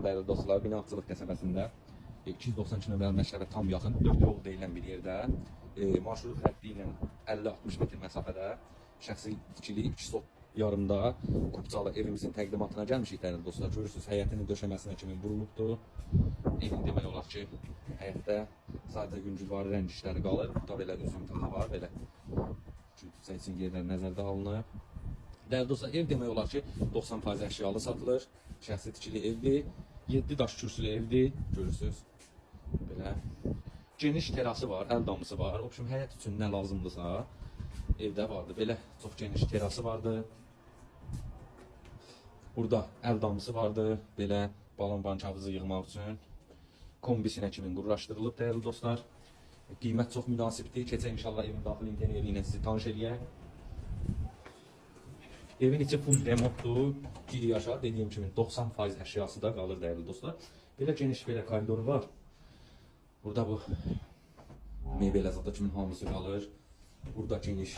dəyərli dostlar, Binançılıq qəsəbəsində 292 nömrəli məktəbə tam yaxın 4 yol deyilən bir yerdə marşrut xətti ilə 50-60 metr məsafədə şəxsi tikili 2 sot yarımda Kupçalı evimizin təqdimatına gəlmişik dəyərli dostlar. Görürsünüz, həyətinin döşəməsinə kimi vurulubdur. Evin demək olar ki, həyətdə sadəcə güncülvari rəng işləri qalır. Burada belə üzüm tağı var, belə cütüsə üçün yerlər nəzərdə alınıb. Dəyərli dostlar, ev demək olar ki, 90% əşyalı satılır. Şəxsi tikili evdir. 7 daş kürsülü evdir. Görürsünüz. Belə. Geniş terası var, əl damısı var. O üçün həyat üçün nə lazımdırsa evdə vardır. Belə çox geniş terası vardır. Burada əl damısı vardır. Belə balon bankavızı yığmaq üçün. Kombisinə kimi qurlaşdırılıb dəyərli dostlar. Qiymət çox münasibdir. Keçən inşallah evin daxili interyeri ilə sizi tanış eləyək. Evin içi full remontdur. Giri yaşa dediyim kimi 90% əşyası da qalır dəyərli dostlar. Belə geniş belə koridoru var. Burada bu mebel əzada kimi hamısı qalır. Burada geniş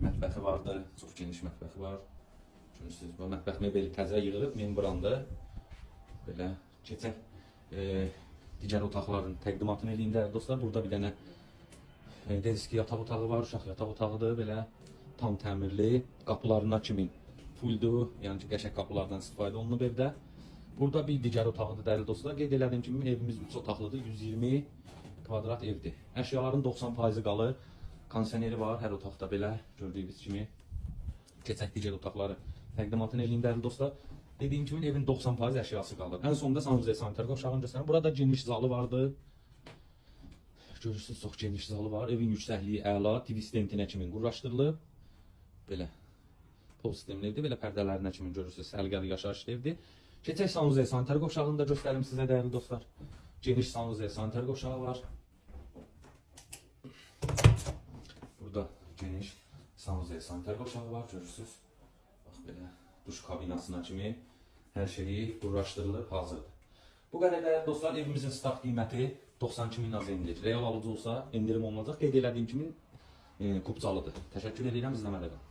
mətbəxi vardır. Çox geniş mətbəxi var. Görürsünüz, bu mətbəx mebeli təzə yığılıb, membrandır. Belə keçək digər otaqların təqdimatını eləyim dəyərli dostlar. Burada bir dənə dediniz ki, yataq otağı var, uşaq yataq otağıdır. Belə tam təmirli, qapılarına kimi fulldur, yəni ki, qəşəng qapılardan istifadə olunub evdə. Burada bir digər otağıdır dəyərli dostlar. Qeyd elədiyim kimi evimiz 3 otaqlıdır, 120 kvadrat evdir. Əşyaların 90%-i qalır. Kondisioneri var hər otaqda belə gördüyünüz kimi. Keçək digər otaqları təqdimatını eləyim dəyərli dostlar. Dediyim kimi evin 90% əşyası qalır. Ən sonunda sanuzə sanitar qovşağını göstərirəm. Burada geniş zalı vardı. Görürsünüz, çox geniş zalı var. Evin yüksəkliyi əla, TV stentinə kimi qurlaşdırılıb. Belə pol sistemli evdir. Belə pərdələrinə kimi görürsünüz, səliqəli yaşayışlı evdir. Keçək sanuzə sanitar qovşağını da göstərim sizə dəyərli dostlar. Geniş sanuzə sanitar qovşağı var. Burada geniş sanuzə sanitar qovşağı var, görürsünüz. Bax belə duş kabinasına kimi hər şeyi qurlaşdırılıb, hazırdır. Bu qədər dəyərli dostlar, evimizin start qiyməti 92.000 az endirir. Real alıcı olsa endirim olunacaq. Qeyd elədiyim kimi Kupçalıdır. Təşəkkür edirəm, izləmədə qalın.